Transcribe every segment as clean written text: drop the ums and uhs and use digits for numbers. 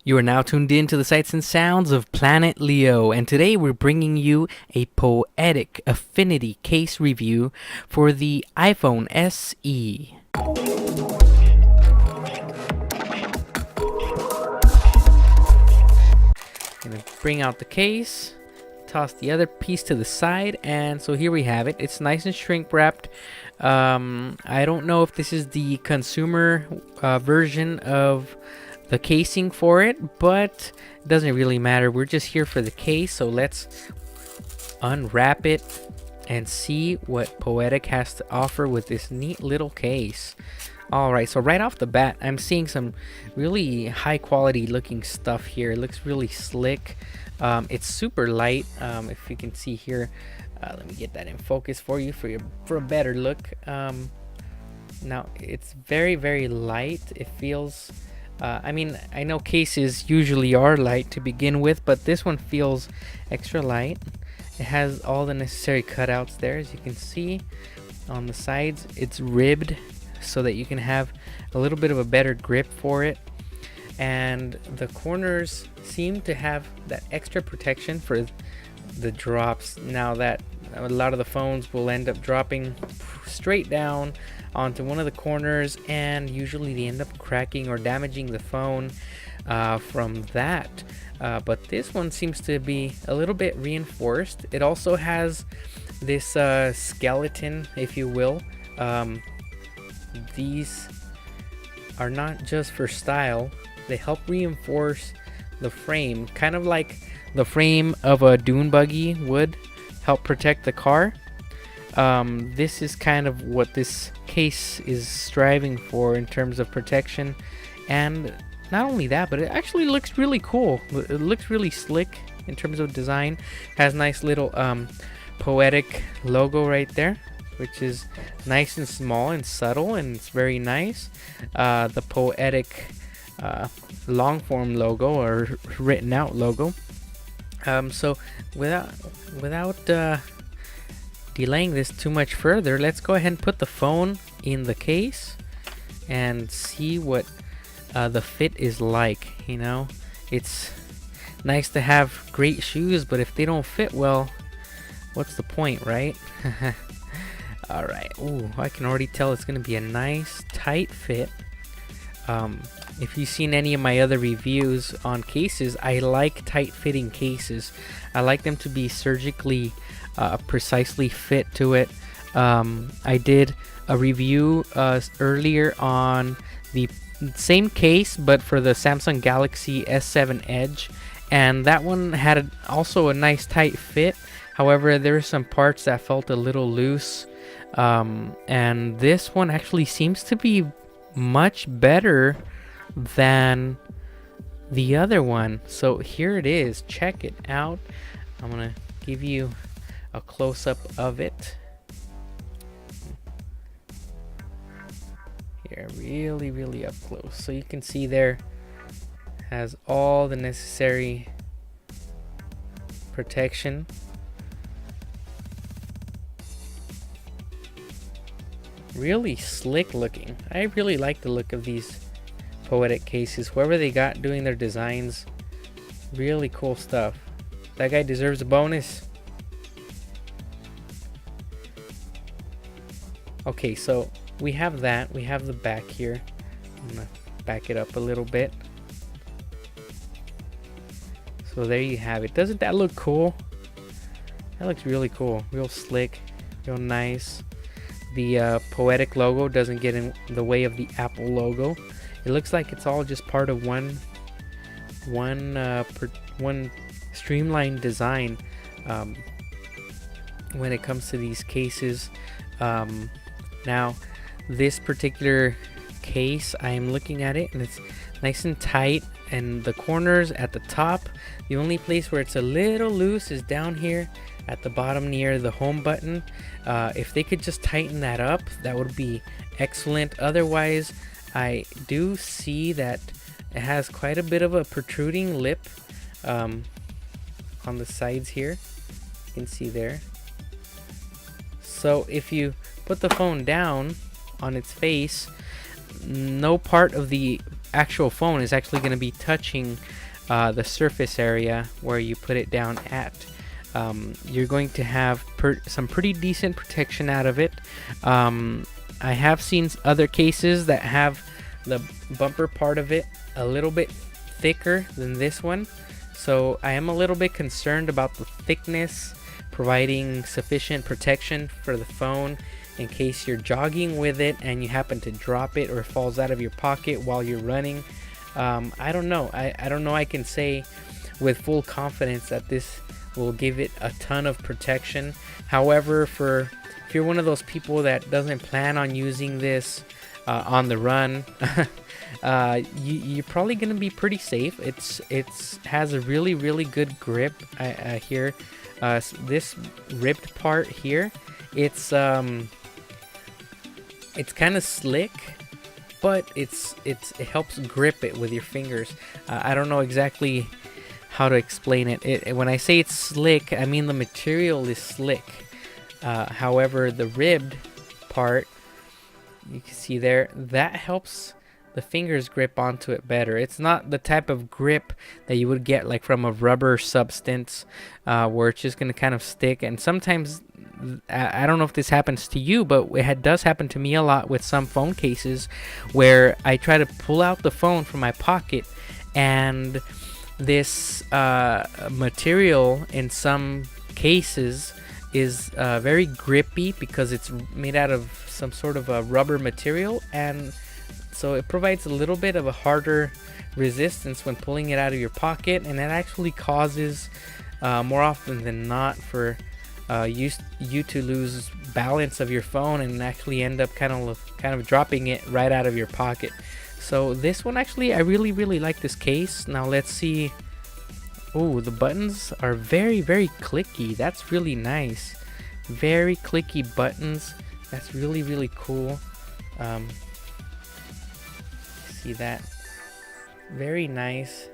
You are now tuned in to the sights and sounds of Planet Leo, and today we're bringing you a Poetic Affinity Case review for the iPhone SE. Gonna bring out the case, toss the other piece to the side, and so here we have it. It's nice and shrink wrapped. I don't know if this is the consumer version of the casing for it, but it doesn't really matter. We're just here for the case, so let's unwrap it and see what Poetic has to offer with this neat little case. Alright, so right off the bat, I'm seeing some really high quality looking stuff here. It looks really slick. It's super light. If you can see here, let me get that in focus for you for a better look. Now it's very light. It feels I mean, I know cases usually are light to begin with, but this one feels extra light. It has all the necessary cutouts there, as you can see. On the sides, it's ribbed so that you can have a little bit of a better grip for it. And the corners seem to have that extra protection for the drops. Now that a lot of the phones will end up dropping straight down onto one of the corners, and usually they end up cracking or damaging the phone from that. But this one seems to be a little bit reinforced. It also has this skeleton, if you will. These are not just for style, they help reinforce the frame, kind of like the frame of a dune buggy would help protect the car. This is kind of what this case is striving for in terms of protection. And not only that, but it actually looks really cool. It looks really slick in terms of design. Has nice little Poetic logo right there, which is nice and small and subtle, and it's very nice. The Poetic long form logo, or written out logo. So without delaying this too much further, let's go ahead and put the phone in the case and see what the fit is like. You know, it's nice to have great shoes, but if they don't fit well, what's the point, right? Alright, ooh, I can already tell it's gonna be a nice tight fit. If you've seen any of my other reviews on cases, I like tight fitting cases. I like them to be surgically precisely fit to it. I did a review earlier on the same case, but for the Samsung Galaxy S7 Edge, and that one had also a nice tight fit. However, there were some parts that felt a little loose, and this one actually seems to be much better than the other one. So here it is, check it out. I'm gonna give you a close-up of it here, really up close, so you can see there has all the necessary protection. Really slick looking. I really like the look of these Poetic cases. Whoever they got doing their designs, really cool stuff. That guy deserves a bonus. Okay, so we have that. We have the back here. I'm gonna back it up a little bit. So there you have it. Doesn't that look cool? That looks really cool. Real slick, real nice. The Poetic logo doesn't get in the way of the Apple logo. It looks like it's all just part of one streamlined design when it comes to these cases. Now, this particular case, I am looking at it, and it's nice and tight, and the corners at the top, the only place where it's a little loose is down here at the bottom near the home button. If they could just tighten that up, that would be excellent. Otherwise, I do see that it has quite a bit of a protruding lip on the sides here. You can see there. So if you put the phone down on its face, no part of the actual phone is actually going to be touching the surface area where you put it down at. You're going to have some pretty decent protection out of it. I have seen other cases that have the bumper part of it a little bit thicker than this one, so I am a little bit concerned about the thickness providing sufficient protection for the phone in case you're jogging with it and you happen to drop it or it falls out of your pocket while you're running. I don't know. I don't know I can say with full confidence that this will give it a ton of protection. However, if you're one of those people that doesn't plan on using this on the run, you're probably going to be pretty safe. It's has a really good grip here. This ribbed part here, it's kind of slick, but it helps grip it with your fingers. I don't know exactly how to explain it. When I say it's slick, I mean the material is slick. However, the ribbed part, you can see there, that helps the fingers grip onto it better. It's not the type of grip that you would get like from a rubber substance where it's just going to kind of stick. And sometimes, I don't know if this happens to you, but it does happen to me a lot with some phone cases where I try to pull out the phone from my pocket, and this material in some cases is very grippy because it's made out of some sort of a rubber material, and so it provides a little bit of a harder resistance when pulling it out of your pocket, and that actually causes more often than not for you to lose balance of your phone and actually end up kind of dropping it right out of your pocket. So this one, actually, I really like this case. Now let's see. Oh, the buttons are very clicky. That's really nice. Very clicky buttons. That's really cool. See that? Very nice.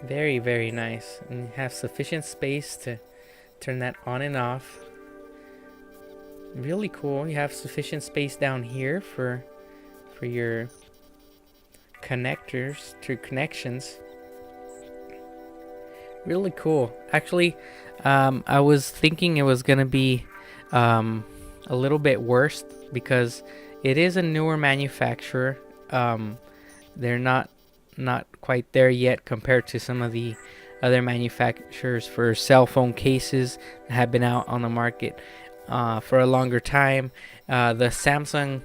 Very nice. And you have sufficient space to turn that on and off. Really cool. You have sufficient space down here for your connectors to connections. Really cool. Actually, I was thinking it was gonna be a little bit worse because it is a newer manufacturer. They're not quite there yet compared to some of the other manufacturers for cell phone cases that have been out on the market for a longer time. The Samsung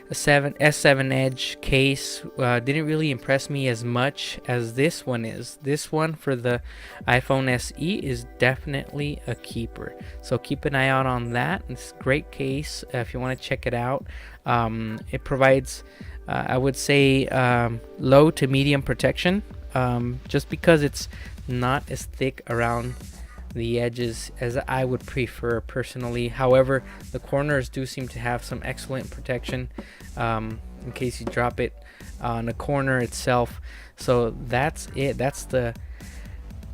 S7 Edge case didn't really impress me as much as this one is. This one for the iPhone SE is definitely a keeper. So keep an eye out on that. It's a great case if you want to check it out. It provides, I would say, low to medium protection, just because it's not as thick around the edges as I would prefer personally. However, the corners do seem to have some excellent protection in case you drop it on the corner itself. So that's it. That's the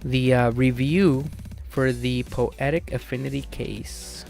review for the Poetic Affinity Case.